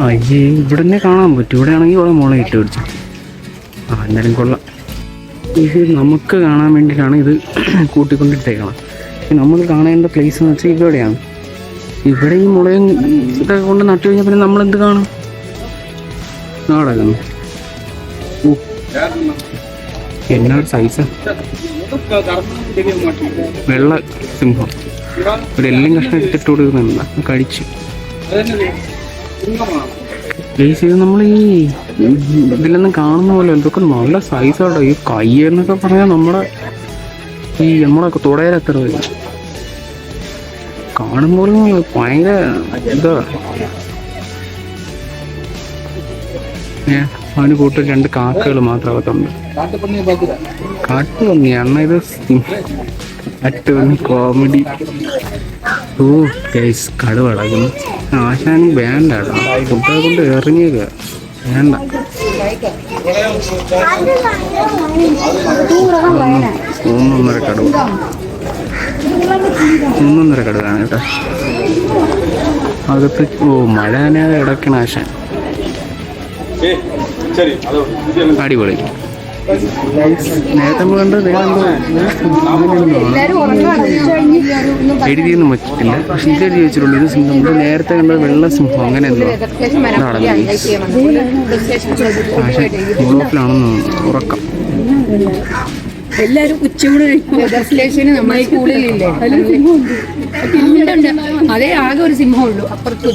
അയ്യേ, ഇവിടെ തന്നെ കാണാൻ പറ്റും. ഇവിടെ ആണെങ്കിൽ ഇവിടെ മുള ഇട്ട് പിടിച്ചു. എന്തായാലും കൊള്ളാം. ഇത് നമുക്ക് കാണാൻ വേണ്ടിയിട്ടാണ് ഇത് കൂട്ടിക്കൊണ്ടിട്ടേക്കണം. നമ്മൾ കാണേണ്ട പ്ലേസ് എന്ന് വെച്ചാൽ ഇവിടെയാണ്. ഇവിടെ ഈ മുളയും ഇതൊക്കെ കൊണ്ട് നട്ടു കഴിഞ്ഞാൽ പിന്നെ നമ്മളെന്ത് കാണും? നാടകം എന്നാ സൈസ്. വെള്ള സിംഹം ഒരു എല്ലാം കഷ്ണം ഇട്ടിട്ട് കൊടുക്കുന്നുണ്ട്, കഴിച്ചു. ഇത് നമ്മൾ ഈ ഇതിലൊന്നും കാണുന്ന പോലെ ഇതൊക്കെ നല്ല സൈസാട്ടോ. ഈ കൈ എന്നൊക്കെ പറഞ്ഞാൽ നമ്മളൊക്കെ തുടയിലെത്ര വരും കാണുമ്പോൾ ഭയങ്കര ഇതാ. അവന് കൂട്ടിൽ 2 കാക്കകൾ മാത്രം അകത്തുണ്ട്. കാട്ടുപന്നി അണ്ണ, ഇത് കാട്ടുപന്നി കോമഡി. ഓ ഗൈസ്, കടുവടക്കുന്നു. ആശാനും വേണ്ട കേട്ടോ, ഫുഡൊക്കെ കൊണ്ട് ഇറങ്ങിയേക്ക വേണ്ട. 1.5 കടുവ, 1.5 കടുവാണ് കേട്ടോ അകത്ത്. ഓ മഴ നനയാതെ കിടക്കണ ആശാൻ, അടിപൊളി. നേരത്തെ നമ്മൾ കണ്ടത് എഴുതിയൊന്നും വെച്ചിട്ടില്ല, പക്ഷെ ഇത് എഴുതി വെച്ചിട്ടുണ്ട്. ഇത് സിംഹം. ഇത് നേരത്തെ കണ്ടത് വെള്ള സിംഹം, അങ്ങനെ എന്തോ പക്ഷെ യൂറോപ്പിലാണെന്ന് ഉറക്കം. എല്ലാരും ഉച്ചയൂടെ നമ്മുടെ സ്കൂളിലില്ലേ അതേ ആകെ ഒരു സിംഹം ഉള്ളൂ, അപ്പുറത്ത്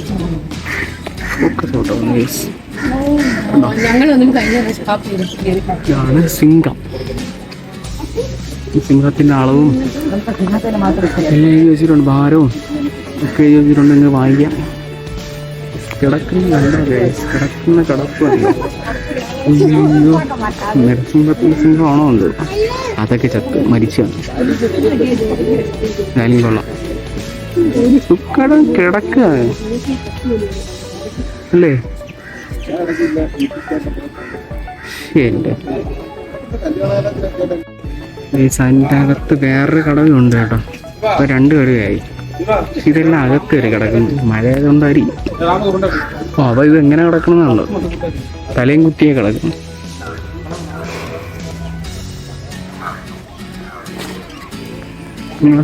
ഞങ്ങളൊന്നും കഴിഞ്ഞ സിംഹം. സിംഹത്തിന്റെ അളവും എല്ലാം എഴുതി വെച്ചിട്ടുണ്ട്, ഭാരവും ഒക്കെ എഴുതി വെച്ചിട്ടുണ്ട്. നിങ്ങൾ വായിക്കാം. കിടക്കുന്ന കിടപ്പല്ല. നരസിംഹത്തിന്റെ സിംഹമാണോ എന്തോ, അതൊക്കെ ചത്ത് മരിച്ചാണ്. ഞാനും കൊള്ളാം. കിടക്കുക അല്ലേ? ശരി. ഈ അതിൻ്റെ അകത്ത് വേറൊരു കടവുണ്ട് കേട്ടോ. ഇപ്പൊ 2 കടവായി. ഇതെല്ലാം അകത്ത് കയറി കിടക്കുന്നു, മഴ ആയതുകൊണ്ടായിരിക്കും. അപ്പൊ ഇത് എങ്ങനെ കിടക്കണമെന്നുള്ളു, തലയും കുത്തിയെ കിടക്കുന്നു.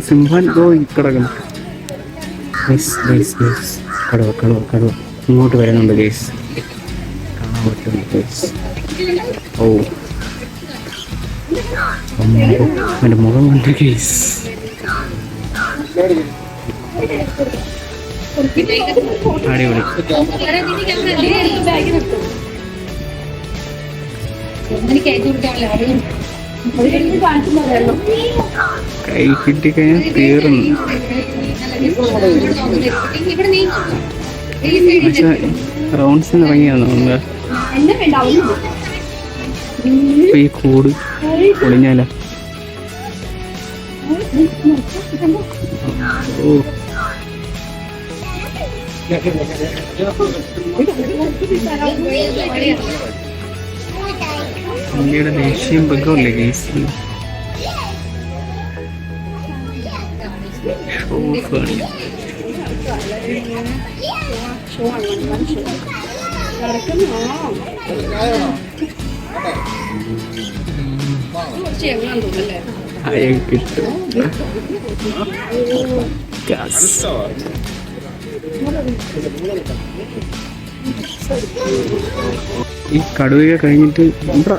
സിംഹൻ കിടക്കുന്നു. കടുവ കടുവ കടുവ ഇങ്ങോട്ട് വരുന്നുണ്ട് ഗേസ്, കാണാൻ പറ്റുന്നുണ്ട് ഗേസ്. ഓ എൻ്റെ മുഖം കണ്ട് ഗേസ്. അടിപൊളി. കൈ കിട്ടിക്കഴിഞ്ഞാൽ തീർന്നു. റൗണ്ട്സിന് ഇറങ്ങിയാണോ നമ്മൾ? ഈ കൂട് പൊളിഞ്ഞാല. ഓ ഇന്ത്യയുടെ ദേശീയ മൃഗമല്ലേ ഗൈസ്? കിട്ടും. ഈ കടുവയൊക്കെ കഴിഞ്ഞിട്ട് ഇവിടെ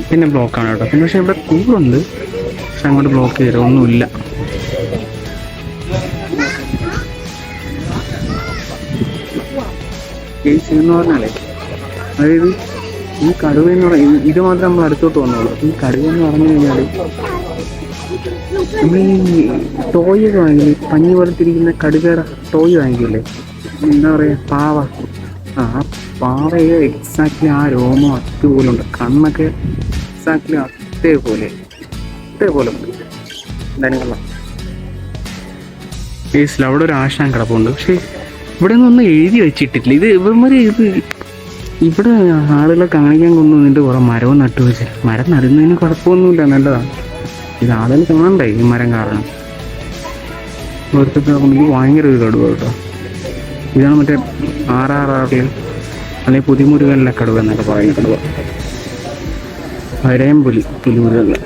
പിന്നെ ബ്ലോക്കാണ് കേട്ടോ. പിന്നെ പക്ഷെ ഇവിടെ കൂടുണ്ട്, പക്ഷെ അങ്ങോട്ട് ബ്ലോക്ക് ചെയ്തോ ഒന്നുമില്ല. എന്ന് പറഞ്ഞാലേ, അതായത് ഈ കടുവ എന്ന് പറയുന്നത് ഇത് മാത്രം നമ്മൾ അടുത്തോട്ട് വന്നോളൂ. ഈ കടുവ എന്ന് പറഞ്ഞു കഴിഞ്ഞാൽ നമ്മൾ ഈ ടോയൊക്കെ വാങ്ങില്ലേ, പഞ്ഞി പോലത്തിരിക്കുന്ന കടുവയുടെ ടോയ് വാങ്ങിക്കില്ലേ, എന്താ പറയുക, പാവ. ആ പാവയെ എക്സാക്ട്ലി ആ രോമം അതുപോലെ ഉണ്ട്, കണ്ണൊക്കെ എക്സാക്ട്ലി അതേപോലെ ഉണ്ട്. എന്തായാലും കൊള്ളാം. കേസിൽ അവിടെ ഒരു ആശാൻ കിടപ്പുണ്ട്, പക്ഷെ ഇവിടെ ഒന്നും എഴുതി വെച്ചിട്ടില്ല. ഇത് ഇവിടെ ആളുകളെ കാണിക്കാൻ കൊണ്ടുവന്നിട്ട് കുറെ മരവും നട്ടു വെച്ച്. മരം നടുന്നതിന് കുഴപ്പമൊന്നുമില്ല, നല്ലതാണ്. ഇത് ആളുകൾ കാണണ്ടേ ഈ മരം കാരണം. ഓരോരുത്തർക്ക് എനിക്ക് ഭയങ്കര ഒരു കടുവ കേട്ടോ. ഇതാണ് മറ്റേ RRR അല്ലെങ്കിൽ പുലിമുരുകനിലെ കടുവ എന്നൊക്കെ പറയുന്ന കടുവ. വരയം പുലിമുരുകനില.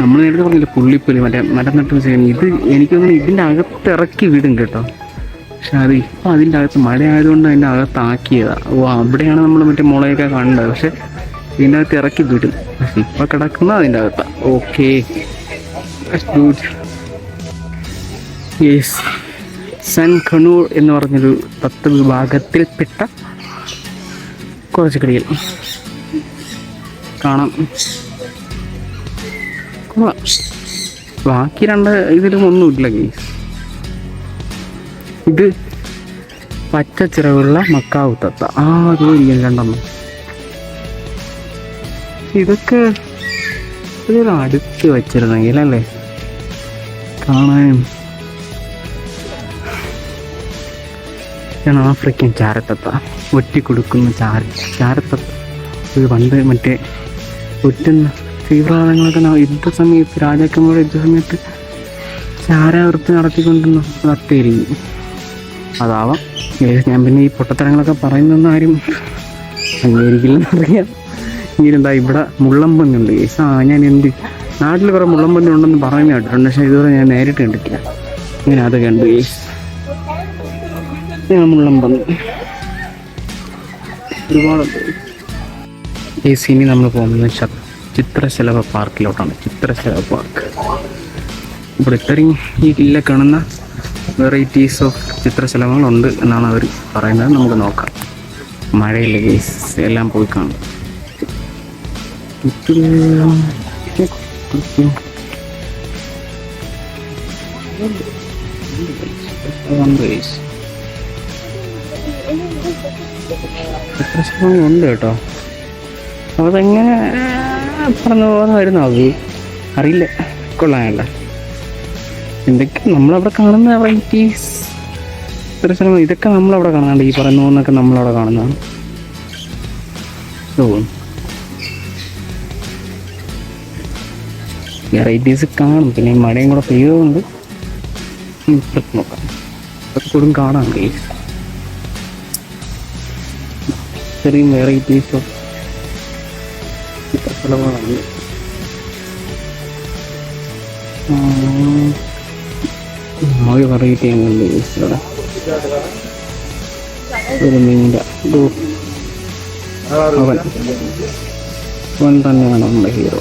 നമ്മൾ നേരത്തെ പറഞ്ഞില്ല പുള്ളിപ്പുലി, മറ്റേ മരം നട്ടു വെച്ച്. ഇത് എനിക്ക് തോന്നുന്നു ഇതിൻ്റെ അകത്ത് ഇറക്കി വിടും കേട്ടോ. പക്ഷെ അത് ഇപ്പം അതിൻ്റെ അകത്ത് മഴ ആയതുകൊണ്ട് അതിൻ്റെ അകത്താക്കിയതാണ്. അവിടെയാണ് നമ്മൾ മറ്റേ മുളയൊക്കെ കണ്ടത്. പക്ഷെ ഇതിൻ്റെ അകത്ത് ഇറക്കി വിടും. പക്ഷെ ഇപ്പം കിടക്കുന്ന അതിൻ്റെ അകത്താണ്. Okay, yes. സൻ ഖനൂർ എന്ന് പറഞ്ഞൊരു 10 വിഭാഗത്തിൽപ്പെട്ട കുറച്ച് കിളികൾ കാണാം. ബാക്കി 2 ഇതിലും ഒന്നുമില്ല ഗെയ്സ്. ഇത് പച്ച ചിറകുള്ള മക്കാവ് തത്ത. അത് ഇരിക്കും 2. ഇതൊക്കെ ഇതൊരു അടുത്ത് വച്ചിരുന്നെങ്കിൽ അല്ലേ കാണാനും. ആഫ്രിക്കൻ ചാരത്തത്ത, ഒറ്റിക്കൊടുക്കുന്ന ചാരത്തത്ത. ഇത് പണ്ട് മറ്റേ ഒറ്റുന്ന തീവ്രവാദങ്ങളൊക്കെ യുദ്ധസമയത്ത്, രാജാക്കന്മാരുടെ യുദ്ധസമയത്ത് ചാരവൃത്തി നടത്തിക്കൊണ്ടിരുന്ന തത്തയായിരിക്കും. അതാവാം. ഞാൻ പിന്നെ ഈ പൊട്ടത്തരങ്ങളൊക്കെ പറയുന്നൊന്നും ആരും അംഗീകരിക്കില്ലെന്നറിയാം. ഇങ്ങനെന്താ ഇവിടെ മുള്ളമ്പന്നുണ്ട്. ഞാൻ നാട്ടിൽ കുറേ മുള്ളമ്പന്നി ഉണ്ടെന്ന് പറയുന്ന കേട്ടിട്ടുണ്ട്, പക്ഷേ ഇതുവരെ ഞാൻ നേരിട്ട് കണ്ടിട്ടില്ല. ഇങ്ങനെ അത് കണ്ടു മുള്ളമ്പന്നി ഒരുപാടുണ്ട്. ഇനി നമ്മൾ പോകുന്നത് ചിത്രശലഭ പാർക്കിലോട്ടാണ്. ചിത്രശലഭ പാർക്ക് ഇവിടെ ഇത്രയും ഈ ഇല്ല കാണുന്ന വെറൈറ്റീസ് ഓഫ് ചിത്രശലഭങ്ങളുണ്ട് എന്നാണ് അവർ പറയുന്നത്. നമുക്ക് നോക്കാം. മഴയില്ല കേസ്, എല്ലാം പോയി കാണും. ചിത്രശലഭങ്ങളുണ്ട് കേട്ടോ. അതെങ്ങനെ പറഞ്ഞു പോകുന്നതായിരുന്നു അത് അറിയില്ല. കൊള്ളാമല്ല. എന്തൊക്കെ നമ്മളവിടെ കാണുന്ന വെറൈറ്റീസ് ചിത്രശലഭം, ഇതൊക്കെ നമ്മളവിടെ കാണാണ്ട്. ഈ പറയുന്ന പോകുന്നൊക്കെ നമ്മളവിടെ കാണുന്നതാണ്. വെറൈറ്റീസ് കാണും. പിന്നെ ഈ മഴയും കൂടെ പെയ്തുകൊണ്ട് നോക്കാം. അതൊക്കെ കൂടും കാണാം. ഇത്രയും വെറൈറ്റീസ് ഓഫ് ചിത്രശലഭങ്ങളാണ്. ഒരു വെറൈറ്റി ആണുണ്ട് ഇവിടെ. ഒരു മീൻ്റെ അവൻ തന്നെയാണ് നമ്മുടെ ഹീറോ.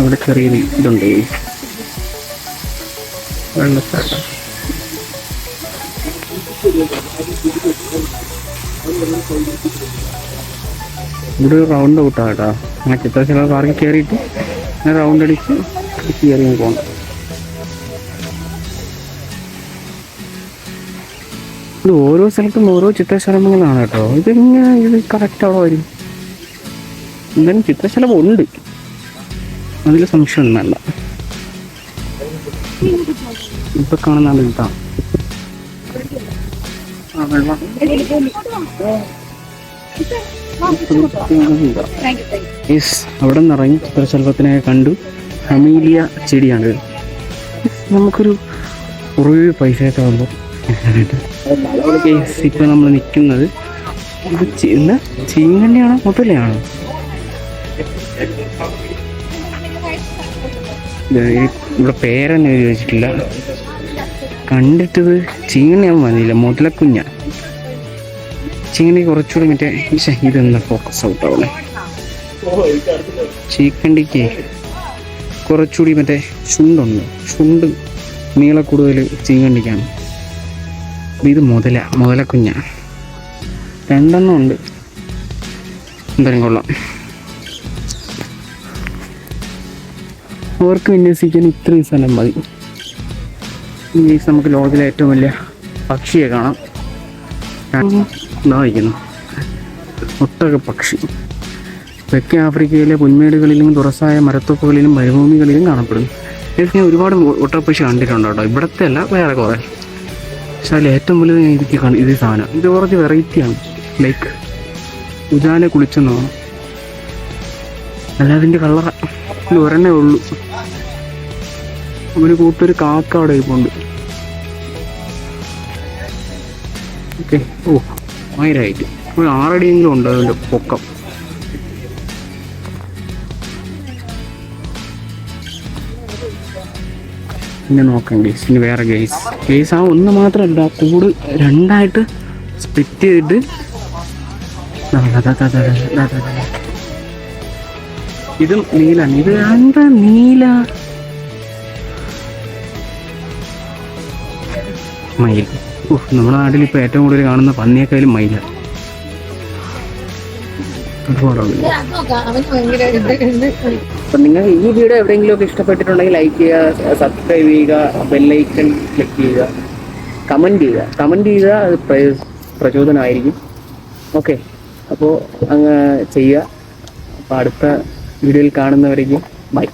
അവിടെ ചെറിയൊരു ഇതുണ്ട്, വെള്ളച്ചാട്ടം. ഇവിടെ ഒരു റൗണ്ട് ഔട്ടാണ് കേട്ടോ. ആ ചിത്രശലഭ പാർക്കിൽ കയറിയിട്ട് ഞാൻ റൗണ്ട് അടിച്ച് കയറി പോകണം. ഇത് ഓരോ സ്ഥലത്തും ഓരോ ചിത്രശലഭങ്ങളാണ് കേട്ടോ. ഇത് കറക്റ്റ് അവിടെ വരും. എന്തായാലും ചിത്രശലഭം ഉണ്ട്, അതിൽ സംശയമൊന്നുമല്ല. ഇപ്പൊ കാണുന്ന ഇതാണ് വെള്ളം. അവിടെ നിന്ന് ഇറങ്ങി ചിത്രശലഭത്തിനെ കണ്ടു. ഹമീലിയ ചെടിയാണ്. നമുക്കൊരു കുറേ പൈസയൊക്കെ ആകുമ്പോൾ ഇപ്പൊ നമ്മൾ നിൽക്കുന്നത് ഇത് ചീങ്കണ്ണിയാണോ മുതലയാണോ? ഇവിടെ പേരൊന്നും എഴുതി വെച്ചിട്ടില്ല. കണ്ടിട്ടത് ചീങ്ങണിയാൻ മതിയില്ല, മുതലക്കുഞ്ഞ. ചീങ്ങണി കുറച്ചുകൂടി മറ്റേ ഇതെന്താ ഫോക്കസ് ഔട്ട് ആവണേ. ചീക്കണ്ടിക്ക് കുറച്ചുകൂടി മറ്റേ ചുണ്ട് നീള കൂടുതൽ ചീങ്കണ്ടിക്കാണ്. ഇത് മുതലക്കുഞ്ഞ. 2 എണ്ണം ഉണ്ട്. എന്തായാലും കൊള്ളാം. അവർക്ക് വിന്യസിക്കാൻ ഇത്രയും സ്ഥലം മതി. ഇനി നമുക്ക് ലോകത്തിലെ ഏറ്റവും വലിയ പക്ഷിയെ കാണാം. ഇതായിരിക്കുന്നു ഒട്ടക പക്ഷി. തെക്കേ ആഫ്രിക്കയിലെ പുൽമേടുകളിലും തുറസായ മരത്തോപ്പുകളിലും മരുഭൂമികളിലും കാണപ്പെടുന്നു. ഇതൊക്കെ ഞാൻ ഒരുപാട് ഒട്ടകപ്പക്ഷി കണ്ടിട്ടുണ്ട് കേട്ടോ. ഇവിടത്തെ അല്ല, വേറെ കുറേ. പക്ഷെ അതിൽ ഏറ്റവും വലുത് ഞാൻ ഇത് സാധനം. ഇത് കുറച്ച് വെറൈറ്റിയാണ്. ലൈക്ക് ഉജാല കുളിച്ചെന്ന് തോന്നുന്നു. അല്ല, അതിൻ്റെ കളറ ഇത് ഒരെണ്ണേ ഉള്ളൂ. അവന് കൂട്ടൊരു കാക്ക അവിടെ ഇരിപ്പുണ്ട്. ഓക്കെ. ഓ, 1000 ആയിട്ട് ഒരു 6 അടിയെങ്കിലും ഉണ്ട് അതിൻ്റെ പൊക്കം. പിന്നെ നോക്കാം ഗേസ്. ഇനി വേറെ ഗേസ് ആ ഒന്ന് മാത്രമല്ല, കൂട് 2 ആയിട്ട് സ്പ്ലിറ്റ് ചെയ്തിട്ട് ഇതും നീലാണ്. ഇത് എന്താ നീല മയിൽ. നമ്മുടെ നാട്ടിൽ ഇപ്പോൾ ഏറ്റവും കൂടുതൽ കാണുന്ന പന്നിയേക്കാളും മയിലാണ്. അപ്പം നിങ്ങൾ ഈ വീഡിയോ എവിടെയെങ്കിലും ഒക്കെ ഇഷ്ടപ്പെട്ടിട്ടുണ്ടെങ്കിൽ ലൈക്ക് ചെയ്യുക, സബ്സ്ക്രൈബ് ചെയ്യുക, ബെല്ലൈക്കൺ ക്ലിക്ക് ചെയ്യുക, കമൻറ്റ് ചെയ്യുക. അത് പ്രചോദനമായിരിക്കും. ഓക്കെ, അപ്പോൾ അങ്ങ് ചെയ്യുക. അപ്പോൾ അടുത്ത വീഡിയോയിൽ കാണുന്നവരേക്കും ബൈ.